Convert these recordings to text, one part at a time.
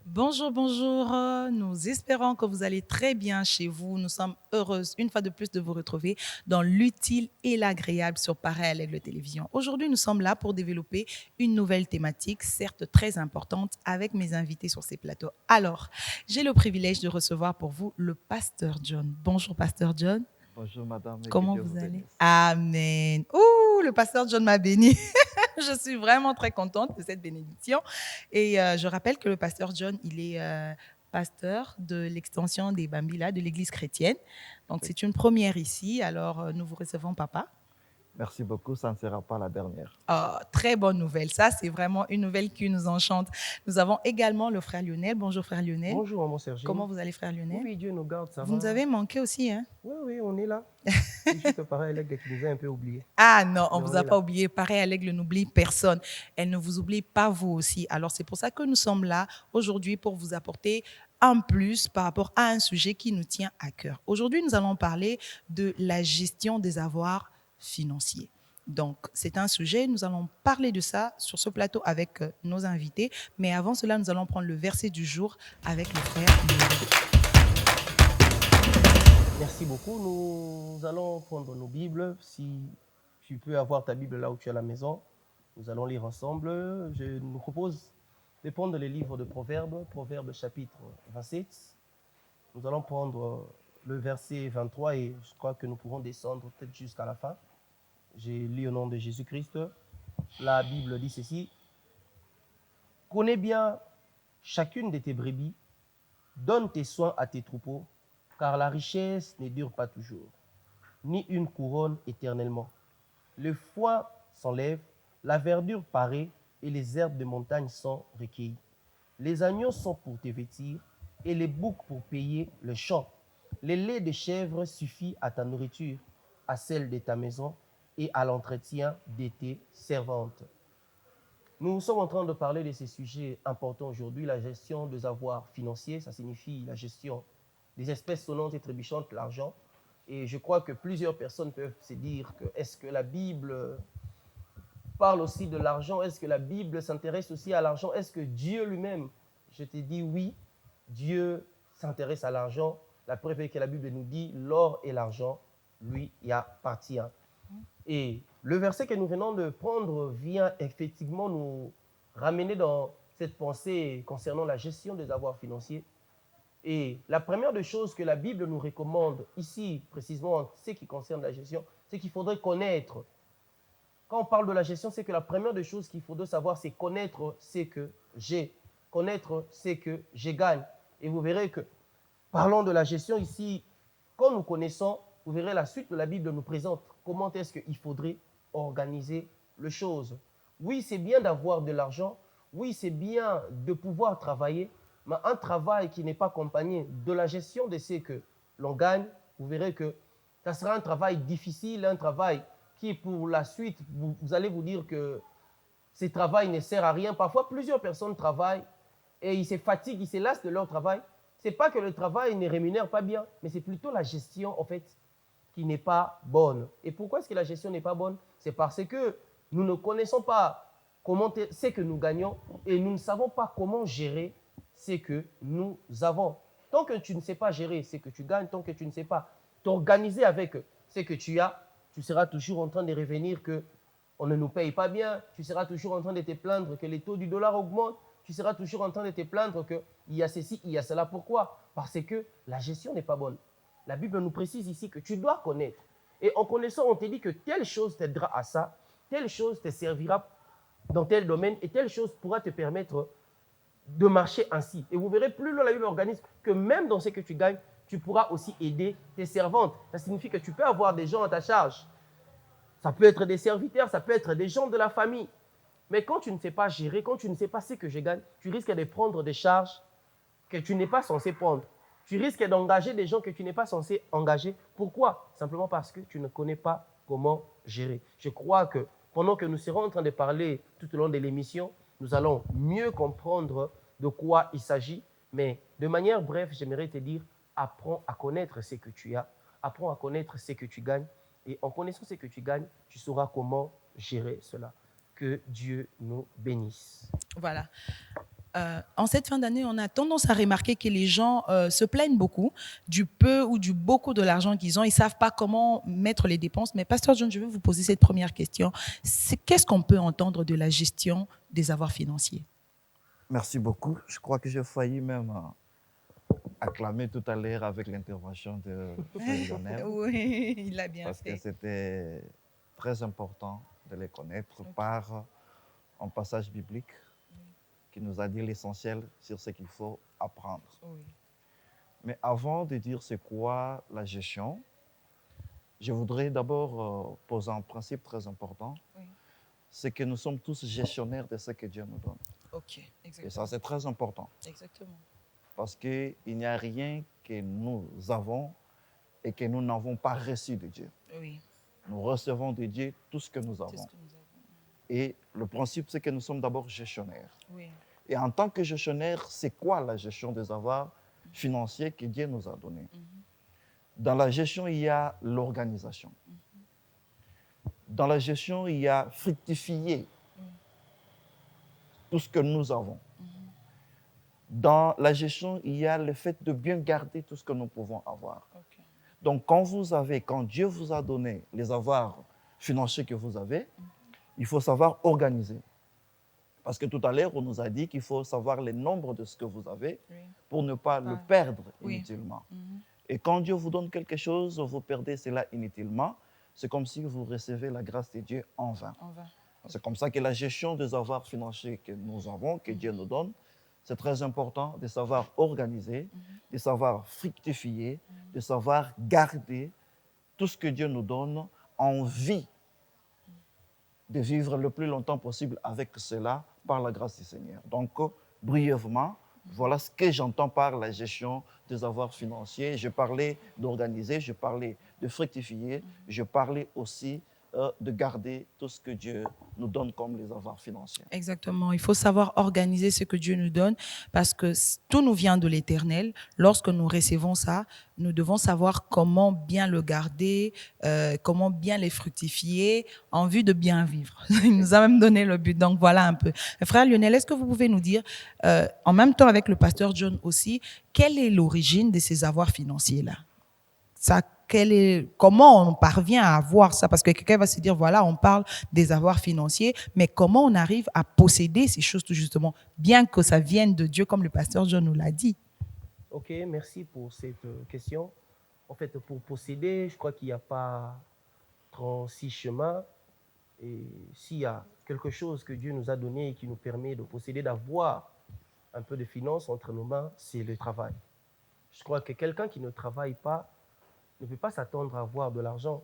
Bonjour, bonjour. Nous espérons que vous allez très bien chez vous. Nous sommes heureuses une fois de plus de vous retrouver dans l'utile et l'agréable sur Pareil à l'Aigle Télévision. Aujourd'hui, nous sommes là pour développer une nouvelle thématique, certes très importante, avec mes invités sur ces plateaux. Alors, j'ai le privilège de recevoir pour vous le pasteur John. Bonjour, pasteur John. Bonjour madame et que Comment Dieu vous vous allez? bénisse. Amen. Ouh, le pasteur John m'a béni. Je suis vraiment très contente de cette bénédiction. Et je rappelle que le pasteur John, il est pasteur de l'extension des Bambila, de l'église chrétienne. Donc, c'est une première ici. Alors, nous vous recevons, papa. Merci beaucoup, ça ne sera pas la dernière. Oh, très bonne nouvelle. Ça, c'est vraiment une nouvelle qui nous enchante. Nous avons également le frère Lionel. Bonjour, frère Lionel. Bonjour, maman Sergine. Comment vous allez, frère Lionel? Oui, Dieu nous garde, ça Vous va. nous avez manqué aussi, hein? Oui, on est là. C'est juste pareil, l'aigle qui nous a un peu oubliés. Ah non, on ne Mais vous a pas oublié. Pareil, l'aigle n'oublie personne. Elle ne vous oublie pas vous aussi. Alors, c'est pour ça que nous sommes là aujourd'hui pour vous apporter un plus par rapport à un sujet qui nous tient à cœur. Aujourd'hui, nous allons parler de la gestion des avoirs financiers. Donc, c'est un sujet, nous allons parler de ça sur ce plateau avec nos invités. Mais avant cela, nous allons prendre le verset du jour avec le frère Léo. Merci beaucoup. Nous allons prendre nos Bibles. Si tu peux avoir ta Bible là où tu es à la maison, nous allons lire ensemble. Je nous propose de prendre les livres de Proverbes, Proverbes chapitre 27. Nous allons prendre le verset 23 et je crois que nous pourrons descendre peut-être jusqu'à la fin. J'ai lu au nom de Jésus-Christ. La Bible dit ceci. Connais bien chacune de tes brebis, donne tes soins à tes troupeaux, car la richesse ne dure pas toujours, ni une couronne éternellement. Le foin s'enlève, la verdure paraît, et les herbes de montagne sont recueillies. Les agneaux sont pour te vêtir, et les boucs pour payer le champ. Le lait de chèvre suffit à ta nourriture, à celle de ta maison, et à l'entretien de tes servantes. Nous sommes en train de parler de ces sujets importants aujourd'hui, la gestion des avoirs financiers, ça signifie la gestion des espèces sonnantes et trébuchantes, l'argent. Et je crois que plusieurs personnes peuvent se dire que est-ce que la Bible parle aussi de l'argent? Est-ce que la Bible s'intéresse aussi à l'argent? Est-ce que Dieu lui-même, je te dis oui, Dieu s'intéresse à l'argent. La preuve est que la Bible nous dit l'or et l'argent lui y appartient. Et le verset que nous venons de prendre vient effectivement nous ramener dans cette pensée concernant la gestion des avoirs financiers. Et la première des choses que la Bible nous recommande ici, précisément en ce qui concerne la gestion, c'est qu'il faudrait connaître. Quand on parle de la gestion, c'est que la première des choses qu'il faudrait savoir, c'est connaître ce que j'ai, connaître ce que je gagne. Et vous verrez que, parlons de la gestion ici, quand nous connaissons, vous verrez la suite de la Bible nous présente comment est-ce qu'il faudrait organiser les choses. Oui, c'est bien d'avoir de l'argent. Oui, c'est bien de pouvoir travailler. Mais un travail qui n'est pas accompagné de la gestion de ce que l'on gagne, vous verrez que ça sera un travail difficile, un travail qui, pour la suite, vous allez vous dire que ce travail ne sert à rien. Parfois, plusieurs personnes travaillent et ils se fatiguent, ils se lassent de leur travail. Ce n'est pas que le travail ne rémunère pas bien, mais c'est plutôt la gestion, en fait, qui n'est pas bonne. Et pourquoi est-ce que la gestion n'est pas bonne? C'est parce que nous ne connaissons pas comment c'est que nous gagnons et nous ne savons pas comment gérer ce que nous avons. Tant que tu ne sais pas gérer ce que tu gagnes, tant que tu ne sais pas t'organiser avec ce que tu as, tu seras toujours en train de revenir qu'on ne nous paye pas bien, tu seras toujours en train de te plaindre que les taux du dollar augmentent, tu seras toujours en train de te plaindre qu'il y a ceci, il y a cela. Pourquoi? Parce que la gestion n'est pas bonne. La Bible nous précise ici que tu dois connaître. Et en connaissant, on te dit que telle chose t'aidera à ça, telle chose te servira dans tel domaine et telle chose pourra te permettre de marcher ainsi. Et vous verrez, plus loin la Bible organise que même dans ce que tu gagnes, tu pourras aussi aider tes servantes. Ça signifie que tu peux avoir des gens à ta charge. Ça peut être des serviteurs, ça peut être des gens de la famille. Mais quand tu ne sais pas gérer, quand tu ne sais pas ce que je gagne, tu risques de prendre des charges que tu n'es pas censé prendre. Tu risques d'engager des gens que tu n'es pas censé engager. Pourquoi? Simplement parce que tu ne connais pas comment gérer. Je crois que pendant que nous serons en train de parler tout au long de l'émission, nous allons mieux comprendre de quoi il s'agit. Mais de manière brève, j'aimerais te dire, apprends à connaître ce que tu as, apprends à connaître ce que tu gagnes Et en connaissant ce que tu gagnes, tu sauras comment gérer cela. Que Dieu nous bénisse. Voilà. En cette fin d'année, on a tendance à remarquer que les gens se plaignent beaucoup du peu ou du beaucoup de l'argent qu'ils ont. Ils ne savent pas comment mettre les dépenses. Mais Pasteur John, je vais vous poser cette première question. Qu'est-ce qu'on peut entendre de la gestion des avoirs financiers? Merci beaucoup. Je crois que j'ai failli même acclamer tout à l'heure avec l'intervention de Frère Lionel. Oui, il a bien Parce que fait. c'était très important de les connaître par un passage biblique qui nous a dit l'essentiel sur ce qu'il faut apprendre. Oui. Mais avant de dire c'est quoi la gestion, je voudrais d'abord poser un principe très important. Oui. C'est que nous sommes tous gestionnaires de ce que Dieu nous donne. Ok, exactement. Et ça, c'est très important. Exactement. Parce qu'il n'y a rien que nous avons et que nous n'avons pas reçu de Dieu. Oui. Nous recevons de Dieu tout ce que nous Tout avons. ce que nous avons. Et le principe, c'est que nous sommes d'abord gestionnaires. Oui. Et en tant que gestionnaire, c'est quoi la gestion des avoirs financiers que Dieu nous a donnés? Dans la gestion, il y a l'organisation. Dans la gestion, il y a fructifier tout ce que nous avons. Dans la gestion, il y a le fait de bien garder tout ce que nous pouvons avoir. Ok. Donc, quand Dieu vous a donné les avoirs financiers que vous avez, il faut savoir organiser. Parce que tout à l'heure, on nous a dit qu'il faut savoir le nombre de ce que vous avez pour ne pas le perdre inutilement. Et quand Dieu vous donne quelque chose, vous perdez cela inutilement. C'est comme si vous recevez la grâce de Dieu en vain. C'est comme ça que la gestion des avoirs financiers que nous avons, que Dieu nous donne, c'est très important de savoir organiser, de savoir fructifier, de savoir garder tout ce que Dieu nous donne en vie, de vivre le plus longtemps possible avec cela par la grâce du Seigneur. Donc, brièvement, voilà ce que j'entends par la gestion des avoirs financiers. Je parlais d'organiser, je parlais de fructifier, je parlais aussi de garder tout ce que Dieu nous donne comme les avoirs financiers. Exactement. Il faut savoir organiser ce que Dieu nous donne parce que tout nous vient de l'Éternel. Lorsque nous recevons ça, nous devons savoir comment bien le garder, comment bien les fructifier en vue de bien vivre. Il nous a même donné le but. Donc voilà un peu. Frère Lionel, est-ce que vous pouvez nous dire, en même temps avec le pasteur John aussi, quelle est l'origine de ces avoirs financiers-là? Comment on parvient à avoir ça? Parce que quelqu'un va se dire, voilà, on parle des avoirs financiers, mais comment on arrive à posséder ces choses tout justement, bien que ça vienne de Dieu, comme le pasteur John nous l'a dit? Ok, merci pour cette question. En fait, pour posséder, je crois qu'il n'y a pas 36 chemins. Et s'il y a quelque chose que Dieu nous a donné et qui nous permet de posséder, d'avoir un peu de finances entre nos mains, c'est le travail. Je crois que quelqu'un qui ne travaille pas ne peut pas s'attendre à avoir de l'argent.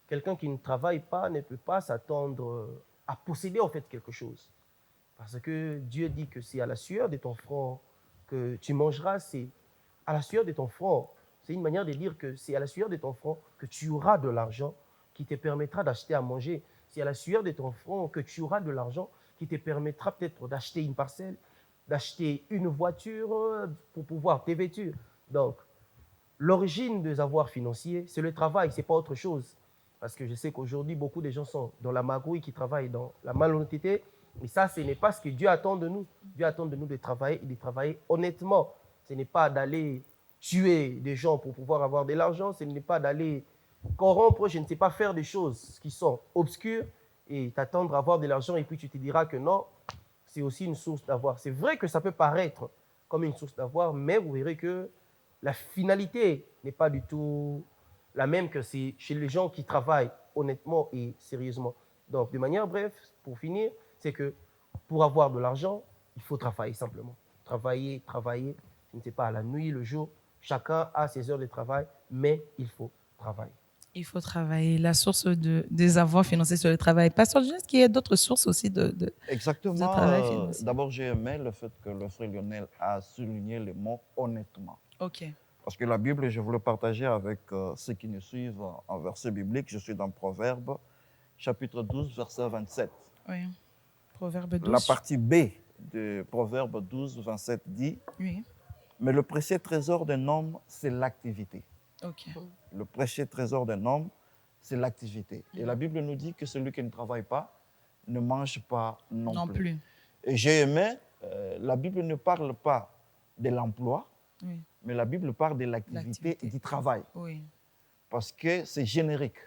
Quelqu'un qui ne travaille pas ne peut pas s'attendre à posséder en fait quelque chose. Parce que Dieu dit que c'est à la sueur de ton front que tu mangeras, c'est à la sueur de ton front. C'est une manière de dire que c'est à la sueur de ton front que tu auras de l'argent qui te permettra d'acheter à manger. C'est à la sueur de ton front que tu auras de l'argent qui te permettra peut-être d'acheter une parcelle, d'acheter une voiture pour pouvoir te vêtir. Donc, l'origine des avoirs financiers, c'est le travail, ce n'est pas autre chose. Parce que je sais qu'aujourd'hui, beaucoup de gens sont dans la magouille, qui travaillent dans la malhonnêteté. Mais ça, ce n'est pas ce que Dieu attend de nous. Dieu attend de nous de travailler et de travailler honnêtement. Ce n'est pas d'aller tuer des gens pour pouvoir avoir de l'argent. Ce n'est pas d'aller corrompre, je ne sais pas, faire des choses qui sont obscures et t'attendre à avoir de l'argent et puis tu te diras que non, c'est aussi une source d'avoir. C'est vrai que ça peut paraître comme une source d'avoir, mais vous verrez que la finalité n'est pas du tout la même que chez les gens qui travaillent honnêtement et sérieusement. Donc, de manière brève, pour finir, c'est que pour avoir de l'argent, il faut travailler simplement. Travailler, je ne sais pas, la nuit, le jour, chacun a ses heures de travail, mais il faut travailler. Il faut travailler. La source des avoirs financiers sur le travail. Pasteur John, est-ce qu'il y a d'autres sources aussi de Exactement. travail financier? D'abord, j'ai aimé le fait que le frère Lionel a souligné le mot honnêtement. Ok. Parce que la Bible, je voulais partager avec ceux qui nous suivent en verset biblique. Je suis dans Proverbes, chapitre 12, verset 27. Oui. Proverbe 12. La partie B de Proverbe 12, 27 dit, oui. Mais le précieux trésor d'un homme, c'est l'activité. Ok. Le précieux trésor d'un homme, c'est l'activité. Et la Bible nous dit que celui qui ne travaille pas ne mange pas non, Non plus. Et j'ai aimé, la Bible ne parle pas de l'emploi, Oui. mais la Bible parle de l'activité et du travail. Oui. Parce que c'est générique.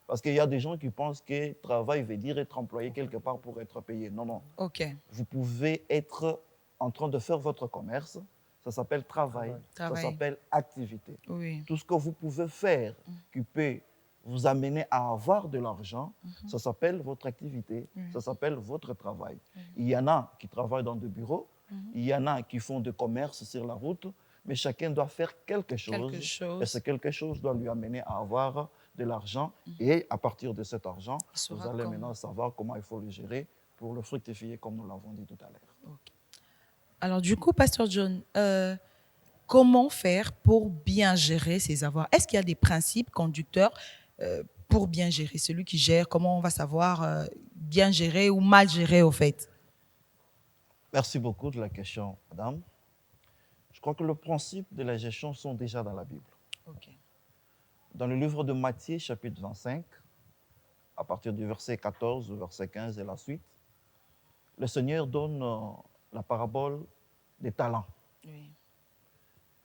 Parce qu'il y a des gens qui pensent que travail veut dire être employé quelque part pour être payé. Non, non. OK. Vous pouvez être en train de faire votre commerce. Ça s'appelle travail. Travail. Ça s'appelle activité. Oui. Tout ce que vous pouvez faire qui peut vous amener à avoir de l'argent, ça s'appelle votre activité. Ça s'appelle votre travail. Il y en a qui travaillent dans des bureaux. Il y en a qui font du commerce sur la route. Mais chacun doit faire quelque chose. Et ce quelque chose doit lui amener à avoir de l'argent. Et à partir de cet argent, vous allez maintenant savoir comment il faut le gérer pour le fructifier, comme nous l'avons dit tout à l'heure. Okay. Alors, du coup, Pasteur John, comment faire pour bien gérer ses avoirs? Est-ce qu'il y a des principes conducteurs pour bien gérer? Celui qui gère, comment on va savoir bien gérer ou mal gérer, au fait? Merci beaucoup de la question, madame. Je crois que les principes de la gestion sont déjà dans la Bible. Okay. Dans le livre de Matthieu, chapitre 25, à partir du verset 14, au verset 15 et la suite, le Seigneur donne la parabole des talents. Oui.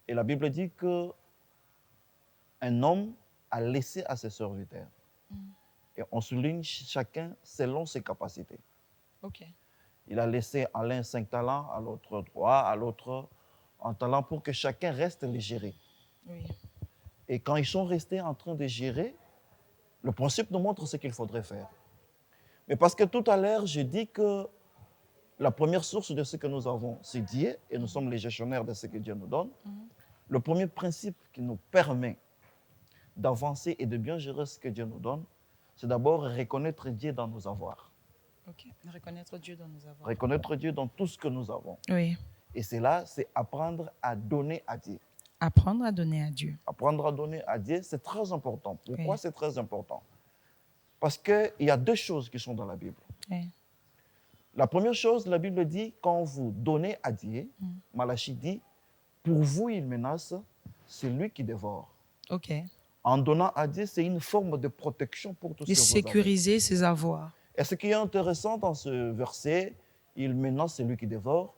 Et la Bible dit qu'un homme a laissé à ses serviteurs. Et on souligne chacun selon ses capacités. Okay. Il a laissé à l'un 5 talents, à l'autre 3, à l'autre un talent pour que chacun reste les gérer. Oui. Et quand ils sont restés en train de gérer, le principe nous montre ce qu'il faudrait faire. Mais parce que tout à l'heure, j'ai dit que la première source de ce que nous avons, c'est Dieu, et nous sommes les gestionnaires de ce que Dieu nous donne. Le premier principe qui nous permet d'avancer et de bien gérer ce que Dieu nous donne, c'est d'abord reconnaître Dieu dans nos avoirs. Okay. Reconnaître Dieu dans nos avoirs. Reconnaître Dieu dans tout ce que nous avons. Oui. Et c'est là, c'est apprendre à donner à Dieu. Apprendre à donner à Dieu. Apprendre à donner à Dieu, c'est très important. Pourquoi Oui. c'est très important? Parce qu'il y a deux choses qui sont dans la Bible. Oui. La première chose, la Bible dit, quand vous donnez à Dieu, Malachie dit, pour vous, il menace celui qui dévore. OK. En donnant à Dieu, c'est une forme de protection pour tout ce De que vous sécuriser ses avoirs. avez. Et ce qui est intéressant dans ce verset, il menace celui qui dévore,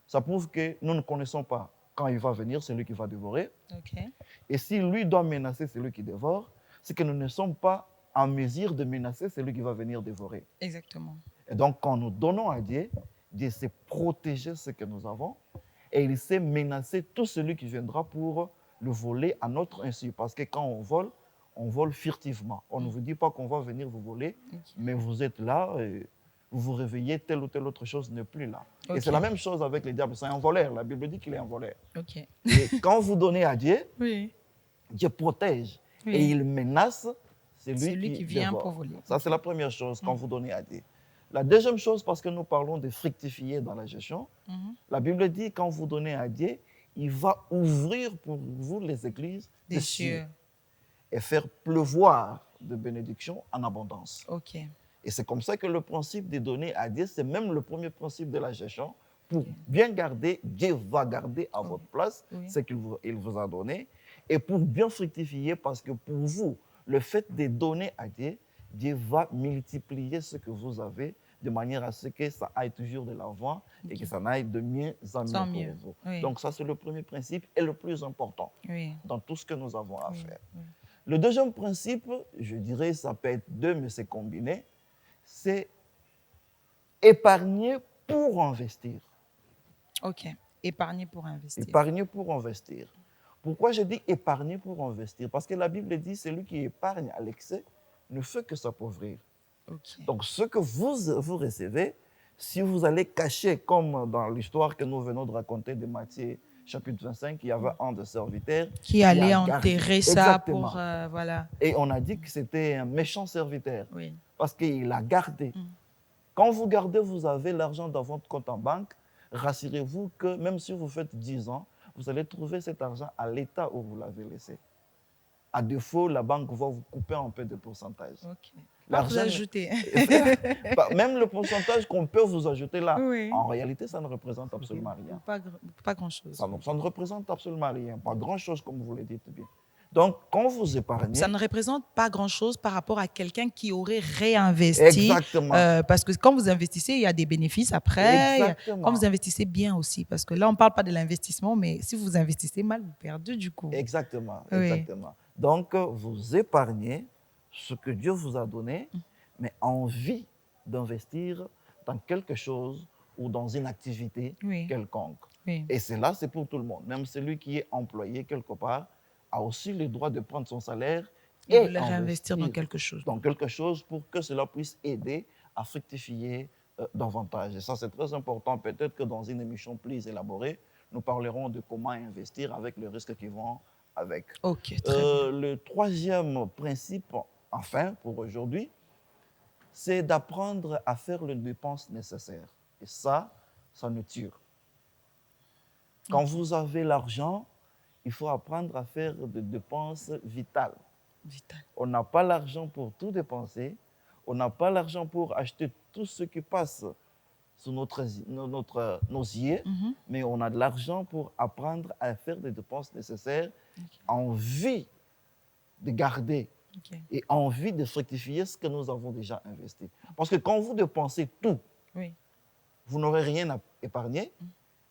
ça prouve que nous ne connaissons pas quand il va venir, celui qui va dévorer. OK. Et si lui doit menacer celui qui dévore, c'est que nous ne sommes pas en mesure de menacer celui qui va venir dévorer. Exactement. Et donc, quand nous donnons à Dieu, Dieu sait protéger ce que nous avons et il sait menacer tout celui qui viendra pour le voler à notre insu. Parce que quand on vole furtivement. On ne vous dit pas qu'on va venir vous voler, mais vous êtes là, et vous vous réveillez, telle ou telle autre chose n'est plus là. Okay. Et c'est la même chose avec les diables. C'est un voleur. La Bible dit qu'il est un voleur. OK. Et quand vous donnez à Dieu, Oui. Dieu protège Oui. et il menace celui qui vient dévore. pour voler. Ça, c'est la première chose quand vous donnez à Dieu. La deuxième chose, parce que nous parlons de fructifier dans la gestion, la Bible dit quand vous donnez à Dieu, il va ouvrir pour vous les églises des cieux et faire pleuvoir de bénédictions en abondance. OK. Et c'est comme ça que le principe de donner à Dieu, c'est même le premier principe de la gestion. Pour bien garder, Dieu va garder à votre place ce qu'il vous a donné. Et pour bien fructifier, parce que pour vous, le fait de donner à Dieu, Dieu va multiplier ce que vous avez de manière à ce que ça aille toujours de l'avant et que ça aille de mieux en mieux pour vous. Oui. Donc ça, c'est le premier principe et le plus important dans tout ce que nous avons à faire. Le deuxième principe, je dirais, ça peut être deux, mais c'est combiné, c'est épargner pour investir. OK. Épargner pour investir. Épargner pour investir. Pourquoi je dis épargner pour investir? Parce que la Bible dit celui qui épargne à l'excès ne fait que s'appauvrir. Okay. Donc, ce que vous recevez, si vous allez cacher, comme dans l'histoire que nous venons de raconter de Matthieu, chapitre 25, il y avait un de serviteurs qui allait enterrer ça pour... voilà. Et on a dit que c'était un méchant serviteur parce qu'il a gardé. Quand vous gardez, vous avez l'argent dans votre compte en banque. Rassurez-vous que même si vous faites 10 ans, vous allez trouver cet argent à l'état où vous l'avez laissé. À défaut, la banque va vous couper un peu de pourcentage. OK. Pas vous ajouter. Même le pourcentage qu'on peut vous ajouter là, en réalité, ça ne représente absolument rien. Pas grand-chose. Ça ne représente absolument rien. Pas grand-chose, comme vous le dites bien. Donc, quand vous épargnez, Ça ne représente pas grand-chose par rapport à quelqu'un qui aurait réinvesti. exactement, Parce que quand vous investissez, il y a des bénéfices après. Quand vous exactement, investissez bien aussi, parce que là, on ne parle pas de l'investissement, mais si vous investissez mal, vous perdez du coup. exactement, Oui. exactement. Donc, vous épargnez ce que Dieu vous a donné, mais envie d'investir dans quelque chose ou dans une activité Oui. quelconque. Oui. Et cela, c'est pour tout le monde. Même celui qui est employé quelque part a aussi le droit de prendre son salaire Et de et le réinvestir dans investir quelque chose. dans quelque chose pour que cela puisse aider à fructifier davantage. Et ça, c'est très important. Peut-être que dans une émission plus élaborée, nous parlerons de comment investir avec les risques qui vont avec. Ok, très bien. Le troisième principe, enfin, pour aujourd'hui, c'est d'apprendre à faire les dépenses nécessaires. Et ça nous tire. Quand vous avez l'argent, il faut apprendre à faire des dépenses vitales. Vital. On n'a pas l'argent pour tout dépenser. On n'a pas l'argent pour acheter tout ce qui passe sous nos yeux, mais on a de l'argent pour apprendre à faire des dépenses nécessaires en vue de garder Ok. et envie de fructifier ce que nous avons déjà investi. Parce que quand vous dépensez tout, Oui. vous n'aurez rien à épargner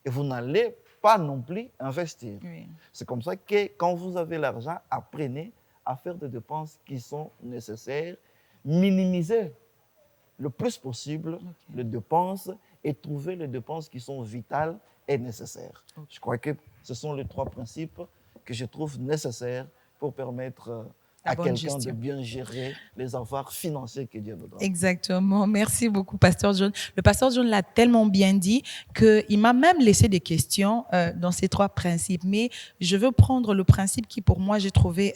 et vous n'allez pas non plus investir. Oui. C'est comme ça que quand vous avez l'argent, apprenez à faire des dépenses qui sont nécessaires, minimisez le plus possible les dépenses et trouver les dépenses qui sont vitales et nécessaires. Je crois que ce sont les trois principes que je trouve nécessaires pour permettre La à bonne quelqu'un de gestion. bien gérer les avoirs financiers que Dieu nous donne. Exactement. Merci beaucoup, Pasteur John. Le Pasteur John l'a tellement bien dit qu'il m'a même laissé des questions dans ces trois principes. Mais je veux prendre le principe qui, pour moi, j'ai trouvé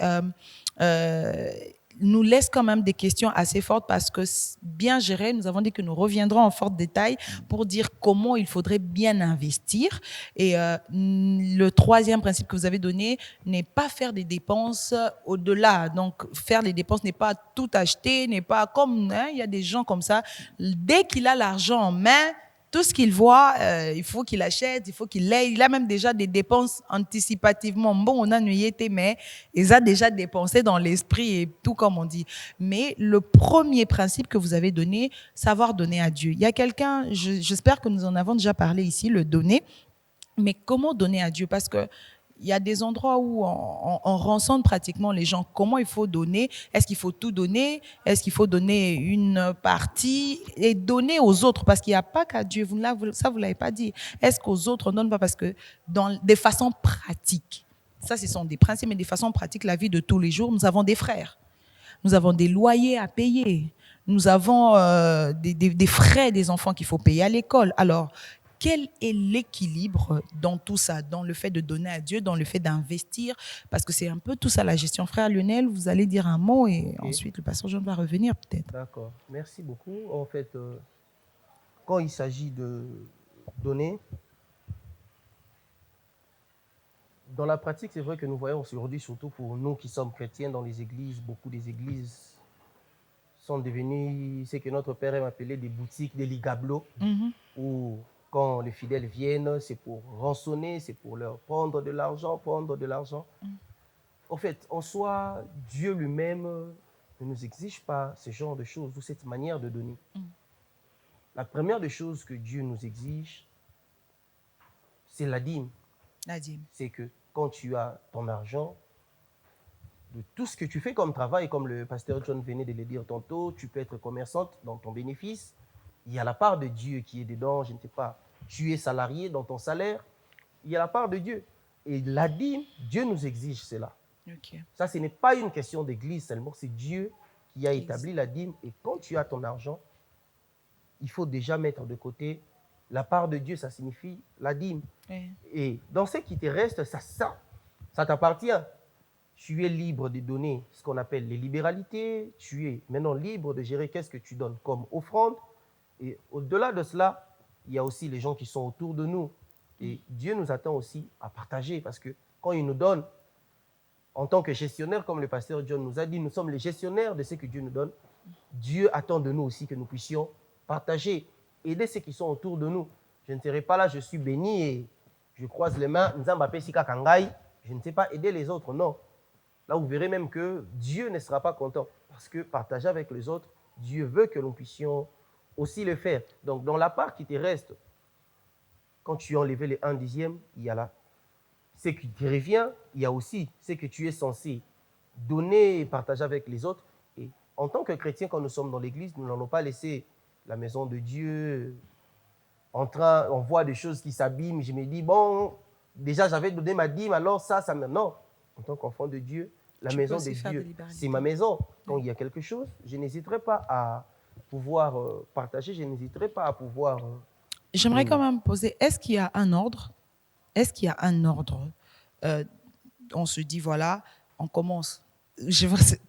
nous laisse quand même des questions assez fortes parce que bien géré, nous avons dit que nous reviendrons en fort détail pour dire comment il faudrait bien investir. Et le troisième principe que vous avez donné n'est pas faire des dépenses au-delà. Donc, faire des dépenses n'est pas tout acheter, n'est pas comme, hein, il y a des gens comme ça, dès qu'il a l'argent en main, tout ce qu'il voit, il faut qu'il achète, il faut qu'il l'ait. Il a même déjà des dépenses anticipativement. Bon, on a ennuyé, mais il a déjà dépensé dans l'esprit et tout comme on dit. Mais le premier principe que vous avez donné, savoir donner à Dieu. Il y a quelqu'un, j'espère que nous en avons déjà parlé ici, le donner. Mais comment donner à Dieu? Parce que il y a des endroits où on renseigne pratiquement les gens. Comment il faut donner? Est-ce qu'il faut tout donner? Est-ce qu'il faut donner une partie et donner aux autres? Parce qu'il n'y a pas qu'à Dieu. Ça, vous ne l'avez pas dit. Est-ce qu'aux autres, on ne donne pas? Parce que dans des façons pratiques, ça, ce sont des principes, mais des façons pratiques, la vie de tous les jours, nous avons des frères. Nous avons des loyers à payer. Nous avons des frais des enfants qu'il faut payer à l'école. Alors, quel est l'équilibre dans tout ça, dans le fait de donner à Dieu, dans le fait d'investir? Parce que c'est un peu tout ça la gestion. Frère Lionel, vous allez dire un mot et ensuite le pasteur Jean va revenir peut-être. D'accord. Merci beaucoup. En fait, quand il s'agit de donner, dans la pratique, c'est vrai que nous voyons aujourd'hui, surtout pour nous qui sommes chrétiens dans les églises, beaucoup des églises sont devenues ce que notre père aime appeler des boutiques, des ligablos, où quand les fidèles viennent, c'est pour rançonner, c'est pour leur prendre de l'argent, En fait, en soi, Dieu lui-même ne nous exige pas ce genre de choses ou cette manière de donner. La première des choses que Dieu nous exige, c'est la dîme. La dîme. C'est que quand tu as ton argent, de tout ce que tu fais comme travail, comme le pasteur John venait de le dire tantôt, tu peux être commerçante dans ton bénéfice. Il y a la part de Dieu qui est dedans, je ne sais pas. Tu es salarié dans ton salaire, il y a la part de Dieu. Et la dîme, Dieu nous exige cela. Okay. Ça, ce n'est pas une question d'église seulement, c'est Dieu qui a établi la dîme. Et quand tu as ton argent, il faut déjà mettre de côté la part de Dieu, ça signifie la dîme. Et dans ce qui te reste, ça t'appartient. Tu es libre de donner ce qu'on appelle les libéralités. Tu es maintenant libre de gérer qu'est-ce que tu donnes comme offrande. Et au-delà de cela, il y a aussi les gens qui sont autour de nous. Et Dieu nous attend aussi à partager parce que quand il nous donne, en tant que gestionnaire, comme le pasteur John nous a dit, nous sommes les gestionnaires de ce que Dieu nous donne. Dieu attend de nous aussi que nous puissions partager, aider ceux qui sont autour de nous. Je ne serai pas là, je suis béni et je croise les mains. Je ne sais pas aider les autres, non. là vous verrez même que Dieu ne sera pas content. Parce que partager avec les autres, Dieu veut que nous puissions aussi le faire. Donc dans la part qui te reste, quand tu as enlevé les 1/10, il y a là. Ce qui te revient, il y a aussi ce que tu es censé donner et partager avec les autres. Et en tant que chrétien, quand nous sommes dans l'église, nous n'allons pas laisser la maison de Dieu on voit des choses qui s'abîment. Je me dis, bon, déjà j'avais donné ma dîme, alors ça me... Non, en tant qu'enfant de Dieu, la Tu maison peux de aussi faire de Dieu, libéralité. c'est ma maison. Quand il y a quelque chose, je n'hésiterai pas à pouvoir partager, je n'hésiterai pas à pouvoir... J'aimerais quand même poser, est-ce qu'il y a un ordre? Est-ce qu'il y a un ordre? On se dit, voilà, on commence.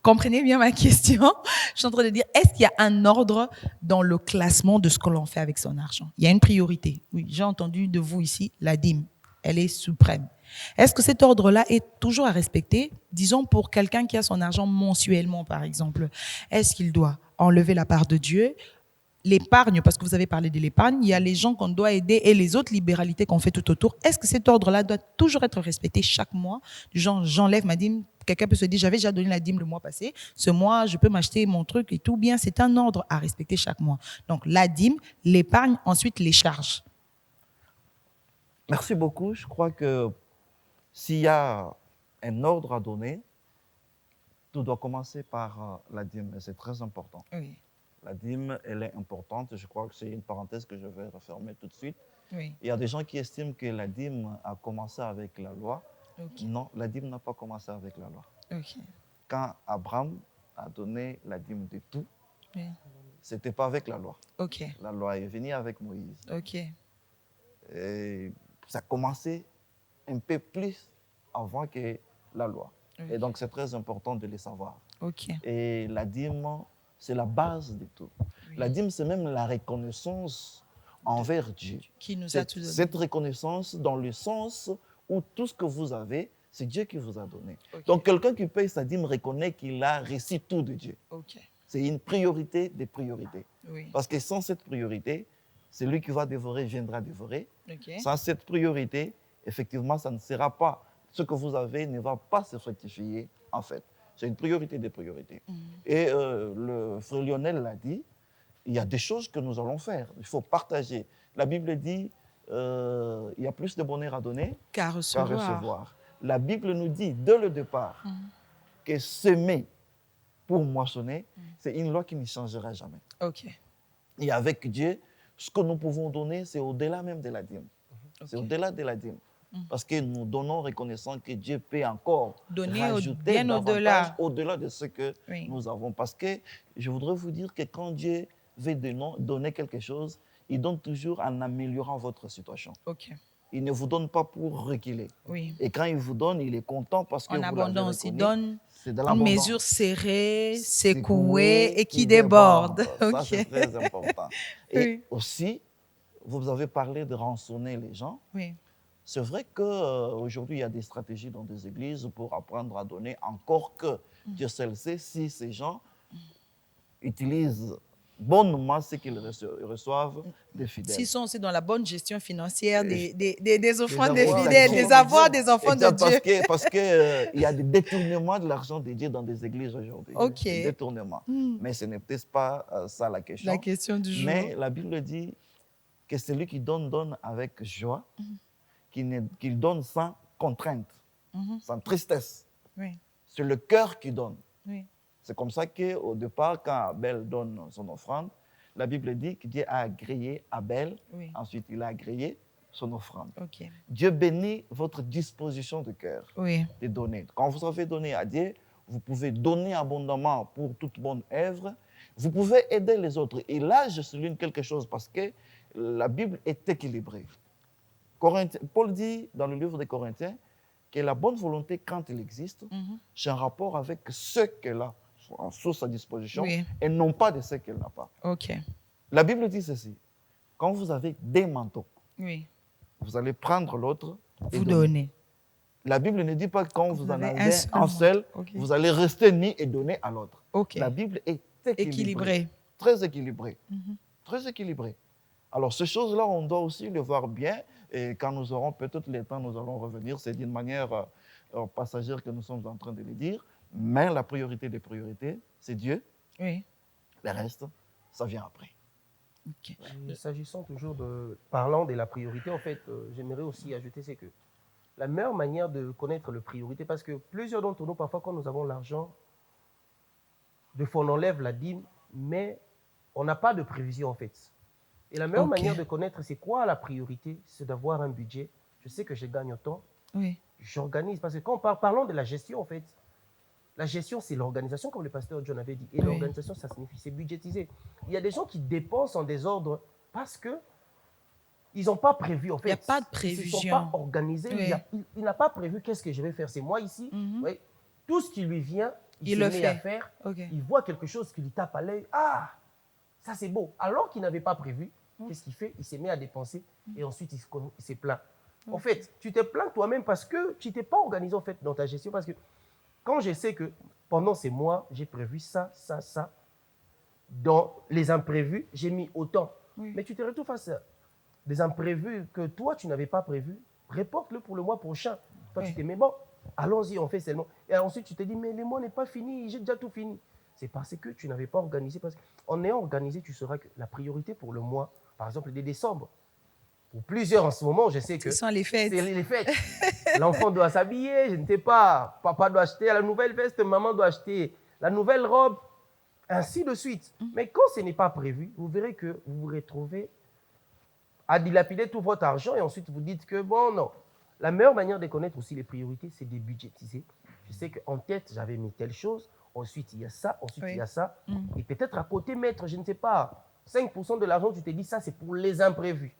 Comprenez bien ma question. Je suis en train de dire, est-ce qu'il y a un ordre dans le classement de ce que l'on fait avec son argent? Il y a une priorité. Oui, j'ai entendu de vous ici, la dîme, elle est suprême. Est-ce que cet ordre-là est toujours à respecter? Disons pour quelqu'un qui a son argent mensuellement, par exemple. Est-ce qu'il doit enlever la part de Dieu? L'épargne, parce que vous avez parlé de l'épargne, il y a les gens qu'on doit aider et les autres libéralités qu'on fait tout autour. Est-ce que cet ordre-là doit toujours être respecté chaque mois? Du genre, j'enlève ma dîme. Quelqu'un peut se dire, j'avais déjà donné la dîme le mois passé. Ce mois, je peux m'acheter mon truc et tout. Bien, c'est un ordre à respecter chaque mois. Donc, la dîme, l'épargne, ensuite les charges. Merci beaucoup. Je crois que s'il y a un ordre à donner, tout doit commencer par la dîme. Et c'est très important. Oui, La dîme, elle est importante. Je crois que c'est une parenthèse que je vais refermer tout de suite. oui. Il y a des gens qui estiment que la dîme a commencé avec la loi. Ok, Non, la dîme n'a pas commencé avec la loi. ok. Quand Abraham a donné la dîme de tout, Oui. ce n'était pas avec la loi. Ok, La loi est venue avec Moïse. ok. Et ça a commencé un peu plus avant que la loi. Oui. Et donc, c'est très important de le savoir. Ok. Et la dîme, c'est la base de tout. Oui. La dîme, c'est même la reconnaissance envers Dieu. Qui nous a tout donné. Cette reconnaissance dans le sens où tout ce que vous avez, c'est Dieu qui vous a donné. Ok. Donc, quelqu'un qui paye sa dîme reconnaît qu'il a reçu tout de Dieu. Ok. C'est une priorité des priorités. Oui. Parce que sans cette priorité, celui qui va dévorer viendra dévorer. Ok. Sans cette priorité, effectivement, ça ne sera pas, ce que vous avez ne va pas se fructifier, en fait. C'est une priorité des priorités. Et le frère Lionel l'a dit, il y a des choses que nous allons faire. Il faut partager. La Bible dit, il y a plus de bonheur à donner Qu'à qu'à recevoir. recevoir. La Bible nous dit, dès le départ, que semer pour moissonner, c'est une loi qui ne changera jamais. Ok. Et avec Dieu, ce que nous pouvons donner, c'est au-delà même de la dîme. C'est Ok. au-delà de la dîme. Parce que nous donnons reconnaissant que Dieu peut encore Donner rajouter bien davantage au-delà. au-delà de ce que Oui. nous avons. Parce que je voudrais vous dire que quand Dieu veut donner quelque chose, il donne toujours en améliorant votre situation. Ok. Il ne vous donne pas pour reculer. Oui. Et quand il vous donne, il est content parce que En vous l'avez abondance, il reconnu. donne C'est de une l'abondance. mesure serrée, Secouée secouée et qui déborde. Ça, Ok. c'est très important. Et Oui. aussi, vous avez parlé de rançonner les gens. Oui. C'est vrai qu'aujourd'hui, il y a des stratégies dans des églises pour apprendre à donner, encore que Dieu seul sait si ces gens utilisent bonnement ce qu'ils reçoivent des fidèles. S'ils sont aussi dans la bonne gestion financière Et- des offrandes des avoirs, fidèles, des des avoirs des enfants de Exact, Dieu. Parce que, il y a des détournements de l'argent de Dieu dans des églises aujourd'hui. Ok. Des détournements. Mais ce n'est peut-être pas ça la question. La question du jour. Mais la Bible dit que celui qui donne, donne avec joie, qu'il donne sans contrainte, sans tristesse. Oui. C'est le cœur qui donne. Oui. C'est comme ça qu'au départ, quand Abel donne son offrande, la Bible dit que Dieu a agréé Abel, Oui. ensuite il a agréé son offrande. Ok. Dieu bénit votre disposition de cœur Oui. de donner. Quand vous avez donné à Dieu, vous pouvez donner abondamment pour toute bonne œuvre. Vous pouvez aider les autres. Et là, je souligne quelque chose parce que la Bible est équilibrée. Paul dit dans le livre des Corinthiens que la bonne volonté, quand elle existe, c'est un rapport avec ce qu'elle a sous sa disposition Oui. et non pas de ce qu'elle n'a pas. Ok. La Bible dit ceci. Quand vous avez des manteaux, Oui. vous allez prendre l'autre et Vous donner. donnez. La Bible ne dit pas que quand vous en avez avez un un seul. seul, Ok. vous allez rester ni et donner à l'autre. Ok. La Bible est équilibrée. Équilibré. Très équilibrée. Très équilibrée. Alors, ces choses-là, on doit aussi le voir bien. Et quand nous aurons peut-être le temps, nous allons revenir. C'est d'une manière passagère que nous sommes en train de le dire, mais la priorité des priorités, c'est Dieu. Oui. Le reste, ça vient après. Ok. Et s'agissant toujours parlant de la priorité, en fait, j'aimerais aussi ajouter, c'est que la meilleure manière de connaître la priorité, parce que plusieurs d'entre nous, parfois, quand nous avons l'argent, des fois, on enlève la dîme, mais on n'a pas de prévision, en fait. Et la meilleure Ok. manière de connaître, c'est quoi la priorité? C'est d'avoir un budget. Je sais que je gagne autant, Oui. j'organise. Parce que quand parlons de la gestion, en fait, la gestion, c'est l'organisation, comme le pasteur John avait dit. Et Oui. l'organisation, ça signifie, c'est budgétiser. Il y a des gens qui dépensent en désordre parce que ils n'ont pas prévu, en fait. Il n'y a pas de Ils ne sont prévision. pas organisés. Oui. Il n'a pas prévu qu'est-ce que je vais faire. C'est moi ici. Mhm. Oui. Tout ce qui lui vient, Il se le met fait. à faire. Ok. Il voit quelque chose qui lui tape à l'œil. Ah, ça c'est beau. Alors qu'il n'avait pas prévu, qu'est-ce qu'il fait? Il se met à dépenser et ensuite il se plaint. En fait, tu te plains toi-même parce que tu t'es pas organisé en fait dans ta gestion. Parce que quand je sais que pendant ces mois, j'ai prévu ça, ça, ça, dans les imprévus, j'ai mis autant. Oui. Mais tu te retrouves face à des imprévus que toi, tu n'avais pas prévus. Reporte-le pour le mois prochain. Toi, Oui. tu te dis, mais bon, allons-y, on fait seulement. Et ensuite, tu te dis, mais le mois n'est pas fini, j'ai déjà tout fini. C'est parce que tu n'avais pas organisé. Parce qu'en ayant organisé, tu sauras que la priorité pour le mois, par exemple, de décembre, pour plusieurs en ce moment, je sais que Ce sont les fêtes. c'est les fêtes. L'enfant doit s'habiller, je ne sais pas. Papa doit acheter la nouvelle veste, maman doit acheter la nouvelle robe, ainsi de suite. Mais quand ce n'est pas prévu, vous verrez que vous vous retrouvez à dilapider tout votre argent et ensuite vous dites que bon, non. La meilleure manière de connaître aussi les priorités, c'est de budgétiser. Je sais qu'en tête, j'avais mis telle chose, ensuite il y a ça, ensuite Oui. il y a ça. Et peut-être à côté, mettre, je ne sais pas, 5% de l'argent, tu te dis ça, c'est pour les imprévus.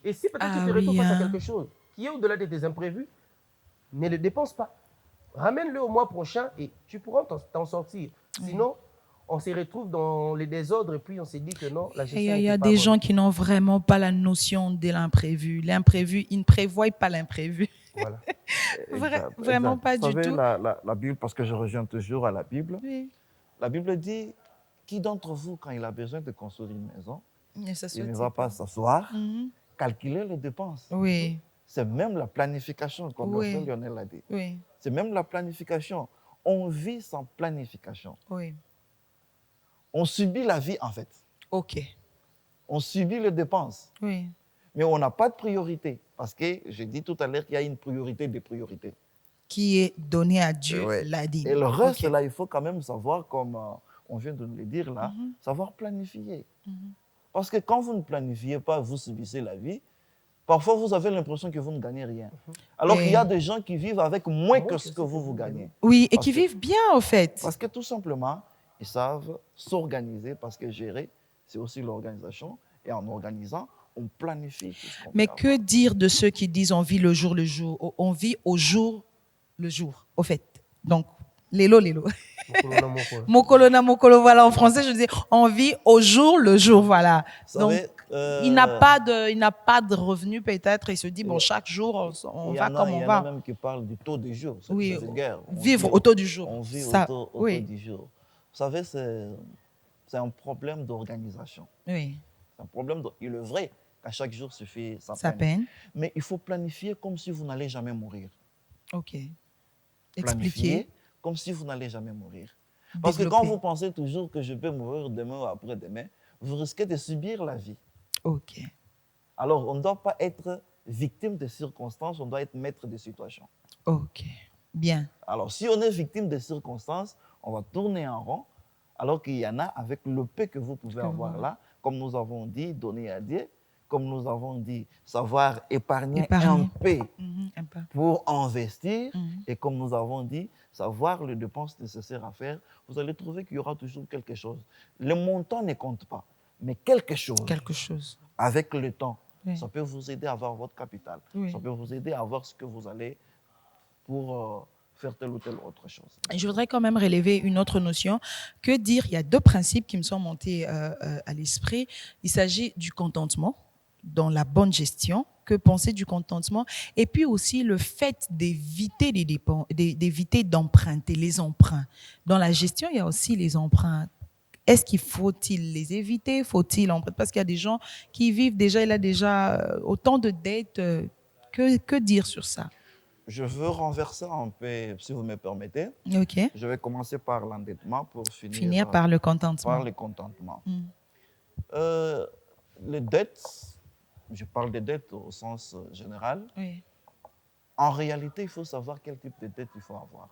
Et si peut-être Ah tu te retrouves oui, face à hein. quelque chose qui est au-delà de tes imprévus, ne le dépense pas. Ramène-le au mois prochain et tu pourras t'en sortir. Sinon, on se retrouve dans les désordres et puis on se dit que non, la Et gestion il y a n'était pas des bonne. gens qui n'ont vraiment pas la notion de l'imprévu. L'imprévu, ils ne prévoient pas l'imprévu. Voilà. Vraiment pas Vous du savez, tout. la Bible, parce que je reviens toujours à la Bible, Oui. la Bible dit, qui d'entre vous, quand il a besoin de construire une maison, Et ça se il ne dit va pas s'asseoir, Mhm. calculer les dépenses. Oui, C'est même la planification, comme Oui. le frère Lionel l'a dit. oui, C'est même la planification. On vit sans planification. oui. On subit la vie, en fait. OK. On subit les dépenses. Oui. Mais on n'a pas de priorité. Parce que j'ai dit tout à l'heure qu'il y a une priorité des priorités. Qui est donné à Dieu, Ouais. l'a dit. Et le reste, OK. là, il faut quand même savoir, comme on vient de le dire là, savoir planifier. Parce que quand vous ne planifiez pas, vous subissez la vie. Parfois, vous avez l'impression que vous ne gagnez rien. Alors qu'il y a des gens qui vivent avec moins que ce que vous gagnez. Oui, et Parce qui que- vivent bien, au fait. Parce que tout simplement, ils savent s'organiser, parce que gérer, c'est aussi l'organisation. Et en organisant, on planifie tout ce qu'on Mais peut que avoir. dire de ceux qui disent on vit le jour, on vit au jour le jour, au fait. Donc, lélo, lélo. Mokolo, voilà, en français, je disais, on vit au jour le jour, voilà. Vous Donc, savez, il n'a pas de revenu peut-être, il se dit, bon, chaque jour, on va comme il on y en va. a même qui parlent du taux du jour. C'est Oui, vulgaire. On vivre vit au taux du jour. On vit Ça, au taux oui. du jour. Vous savez, c'est un problème d'organisation. Oui, C'est un problème. Il est vrai qu'à chaque jour suffit sa sa peine. peine. Mais il faut planifier comme si vous n'allez jamais mourir. OK. Planifier Expliquez. comme si vous n'allez jamais mourir. Parce que quand Développer. vous pensez toujours que je peux mourir demain ou après-demain, vous risquez de subir la vie. OK. Alors, on ne doit pas être victime des circonstances, on doit être maître des situations. OK. Bien. Alors, si on est victime des circonstances, on va tourner en rond, alors qu'il y en a avec le peu que vous pouvez avoir là, comme nous avons dit, donner à Dieu, comme nous avons dit, savoir épargner un peu Un peu. pour investir, et comme nous avons dit, savoir les dépenses nécessaires à faire, vous allez trouver qu'il y aura toujours quelque chose. Le montant ne compte pas, mais quelque chose, Quelque chose. avec le temps, Oui. ça peut vous aider à avoir votre capital, Oui. ça peut vous aider à avoir ce que vous allez pour faire telle ou telle autre chose. Je voudrais quand même relever une autre notion. Que dire? Il y a deux principes qui me sont montés à l'esprit. Il s'agit du contentement dans la bonne gestion. Que penser du contentement? Et puis aussi le fait d'éviter les dépenses, d'éviter d'emprunter, les emprunts. Dans la gestion, il y a aussi les emprunts. Est-ce qu'il faut-il les éviter? Faut-il emprunter? Parce qu'il y a des gens qui vivent déjà, il a déjà autant de dettes. Que dire sur ça? je veux renverser un peu, si vous me permettez. OK. Je vais commencer par l'endettement pour Finir par le par contentement. le contentement. Mm. Les dettes, je parle des dettes au sens général. Oui. En réalité, il faut savoir quel type de dette il faut avoir.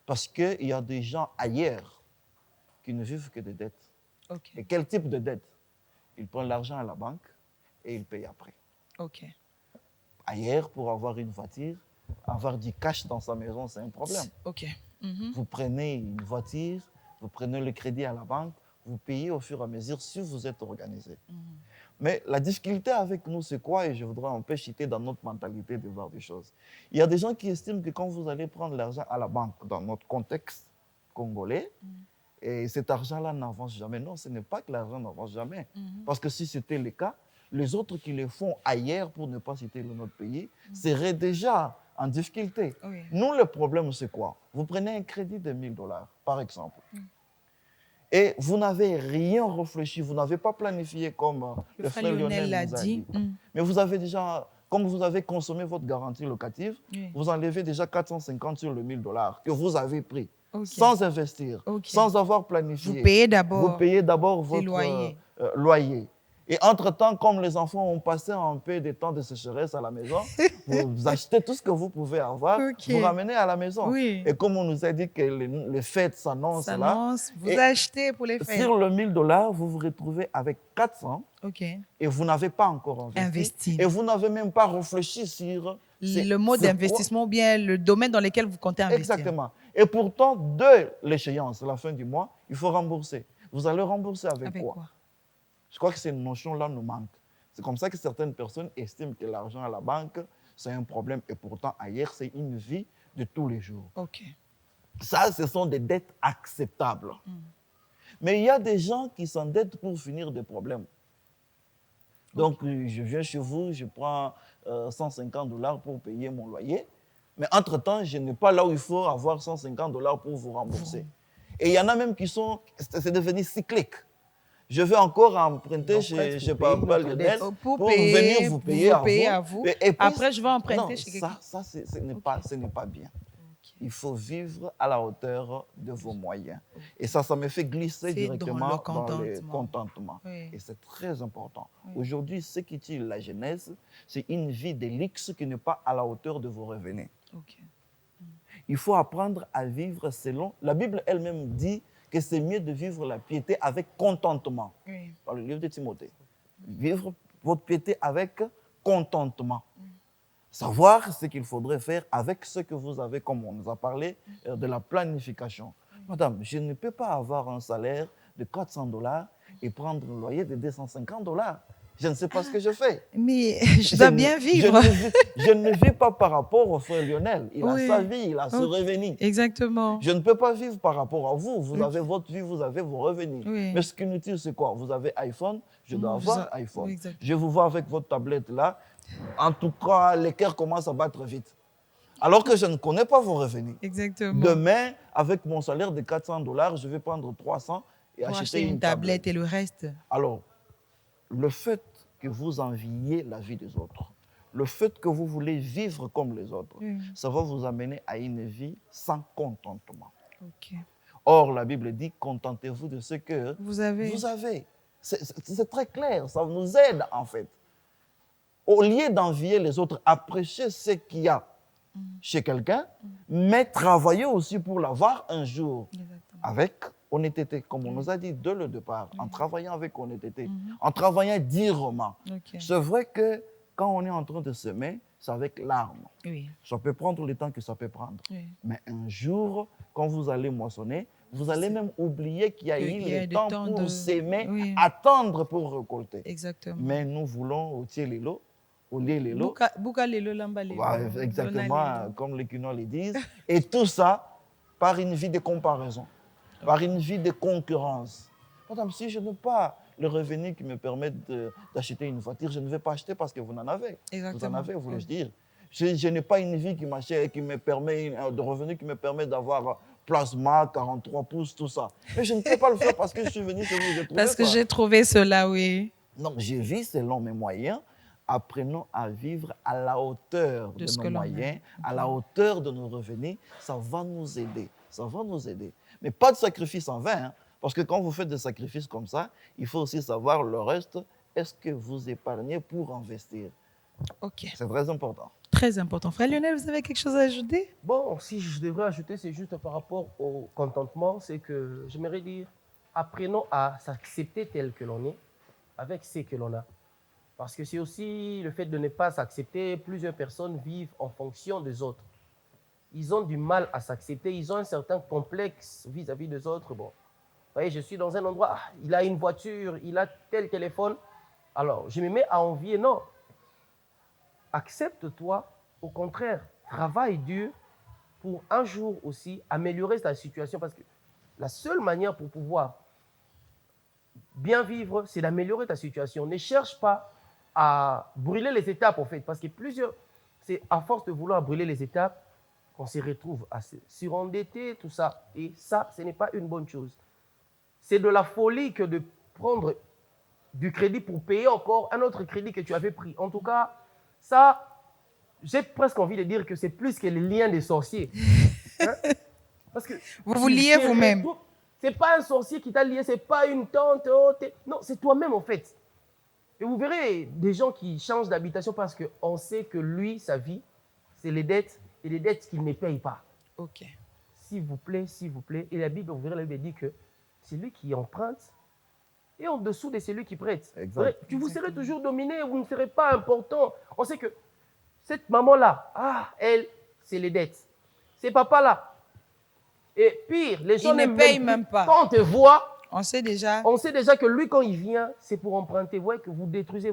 Parce qu'il y a des gens ailleurs qui ne vivent que de dettes. OK. Et quel type de dette? Ils prennent l'argent à la banque et ils payent après. OK. Ailleurs, pour avoir une voiture, avoir du cash dans sa maison, c'est un problème. OK. Mhm. Vous prenez une voiture, vous prenez le crédit à la banque, vous payez au fur et à mesure si vous êtes organisé. Mais la difficulté avec nous, c'est quoi? Et je voudrais un peu chiter dans notre mentalité de voir des choses. Il y a des gens qui estiment que quand vous allez prendre l'argent à la banque, dans notre contexte congolais, et cet argent-là n'avance jamais. Non, ce n'est pas que l'argent n'avance jamais. Parce que si c'était le cas, les autres qui le font ailleurs, pour ne pas citer notre pays, seraient déjà en difficulté. Oui. Nous, le problème, c'est quoi? Vous prenez un crédit de 1 000 $, par exemple, et vous n'avez rien réfléchi, vous n'avez pas planifié comme le frère Lionel l'a nous a dit. dit. Mais vous avez déjà, comme vous avez consommé votre garantie locative, Oui. vous enlevez déjà 450 sur le 1 000 $ que vous avez pris, OK. sans investir, OK. sans avoir planifié. Vous payez d'abord. Vous payez d'abord les votre loyers. loyer. Et entre-temps, comme les enfants ont passé un peu de temps de sécheresse à la maison, vous achetez tout ce que vous pouvez avoir, OK. vous ramenez à la maison. Oui. Et comme on nous a dit que les fêtes s'annoncent là, S'annonce, vous Et achetez pour les fêtes. sur le 1 000 $, vous vous retrouvez avec 400 OK. et vous n'avez pas encore investi. Investi. Et vous n'avez même pas réfléchi sur Le mot c'est quoi. d'investissement ou bien le domaine dans lequel vous comptez investir. Exactement. Et pourtant, de l'échéance, la fin du mois, il faut rembourser. Vous allez rembourser avec quoi? Je crois que cette notion-là nous manque. C'est comme ça que certaines personnes estiment que l'argent à la banque, c'est un problème. Et pourtant, ailleurs, c'est une vie de tous les jours. OK. Ça, ce sont des dettes acceptables. Mais il y a des gens qui s'endettent pour finir des problèmes. Donc, je viens chez vous, je prends 150 $ pour payer mon loyer. Mais entre-temps, je n'ai pas là où il faut avoir 150 $ pour vous rembourser. Et il y en a même qui sont... C'est devenu cyclique. Je vais encore emprunter chez Papa Lionel pour venir vous payer à vous. Et puis, après, je vais emprunter non, chez quelqu'un. Ça, ce n'est pas bien. Il faut vivre à la hauteur de vos moyens. Et ça me fait glisser directement dans le contentement. Oui. Et c'est très important. Aujourd'hui, ce qui tue la jeunesse, c'est une vie de luxe qui n'est pas à la hauteur de vos revenus. OK. Il faut apprendre à vivre selon... La Bible elle-même dit que c'est mieux de vivre la piété avec contentement. Oui. Dans le livre de Timothée. Vivre votre piété avec contentement. Savoir ce qu'il faudrait faire avec ce que vous avez, comme on nous a parlé, de la planification. Madame, je ne peux pas avoir un salaire de 400 $ et prendre un loyer de 250 $. Je ne sais pas ce que je fais. Mais je dois bien vivre. Je ne vis pas par rapport au frère Lionel. Il a Oui. sa vie, il a ce revenu. Exactement. Je ne peux pas vivre par rapport à vous. Vous avez votre vie, vous avez vos revenus. Oui. Mais ce qui nous tire, c'est quoi? Vous avez iPhone, je dois avoir iPhone. Oui, exact. Je vous vois avec votre tablette là. En tout cas, les cœurs commencent à battre vite. Alors que je ne connais pas vos revenus. Exactement. Demain, avec mon salaire de 400 $, je vais prendre 300 et Pour acheter une tablette et le reste. Alors, le fait que vous enviez la vie des autres, le fait que vous voulez vivre comme les autres, ça va vous amener à une vie sans contentement. OK. Or, la Bible dit, contentez-vous de ce que Vous avez. C'est très clair, ça nous aide en fait. Au lieu d'envier les autres, appréciez ce qu'il y a chez quelqu'un, mais travaillez aussi pour l'avoir un jour. Exactement. Avec honnêteté, comme on nous a dit dès le départ, en travaillant avec honnêteté, en travaillant durement. OK. C'est vrai que quand on est en train de semer, c'est avec larmes. Oui. Ça peut prendre le temps que ça peut prendre. Oui. Mais un jour, quand vous allez moissonner, vous allez même oublier qu'il y a eu le temps pour s'aimer, attendre pour récolter. Exactement. Mais nous voulons au tielelo, au lielelo. Buka lelo lamba lelo. Exactement, comme les Quinois le disent. Et tout ça par une vie de comparaison, par une vie de concurrence. Madame, si je n'ai pas le revenu qui me permet d'acheter une voiture, je ne vais pas acheter parce que vous en avez. Exactement. Vous en avez, voulais-je dire. Je n'ai pas une vie qui me permet, de revenus qui me permet d'avoir plasma, 43 pouces, tout ça. Mais je ne peux pas le faire parce que je suis venu chez vous. Parce que j'ai trouvé cela, oui. Donc, je vis selon mes moyens, apprenons à vivre à la hauteur De de ce nos que l'on a. moyens, à la hauteur de nos revenus. Ça va nous aider. Ça va nous aider. Mais pas de sacrifice en vain, hein, parce que quand vous faites des sacrifices comme ça, il faut aussi savoir le reste. Est-ce que vous épargnez pour investir? OK. C'est très important. Très important. Frère Lionel, vous avez quelque chose à ajouter? Bon, si je devrais ajouter, c'est juste par rapport au contentement, c'est que j'aimerais dire, apprenons à s'accepter tel que l'on est, avec ce que l'on a. Parce que c'est aussi le fait de ne pas s'accepter. Plusieurs personnes vivent en fonction des autres. Ils ont du mal à s'accepter, ils ont un certain complexe vis-à-vis des autres. Bon, vous voyez, je suis dans un endroit, il a une voiture, il a tel téléphone. Alors, je me mets à envier. Non. Accepte-toi, au contraire, travaille dur pour un jour aussi améliorer ta situation. Parce que la seule manière pour pouvoir bien vivre, c'est d'améliorer ta situation. Ne cherche pas à brûler les étapes, en fait, parce que c'est à force de vouloir brûler les étapes qu'on se retrouve à se surendetter, tout ça. Et ça, ce n'est pas une bonne chose. C'est de la folie que de prendre du crédit pour payer encore un autre crédit que tu avais pris. En tout cas, ça, j'ai presque envie de dire que c'est plus que les liens des sorciers. Hein? Parce que Vous vous liez vous-même. C'est pas un sorcier qui t'a lié, c'est pas une tante. Oh, non, c'est toi-même en fait. Et vous verrez des gens qui changent d'habitation parce qu'on sait que lui, sa vie, c'est les dettes et les dettes qu'il ne paye pas. OK. S'il vous plaît. Et la Bible, vous verrez, la Bible dit que c'est lui qui emprunte et en dessous de celui qui prête. Exact. Vous serez toujours dominé, vous ne serez pas important. On sait que cette maman-là, elle, c'est les dettes. Ces papas-là. Et pire, les gens ne payent même pas. Quand on te voit, On sait déjà. on sait déjà que lui, quand il vient, c'est pour emprunter. Vous voyez que vous détruisez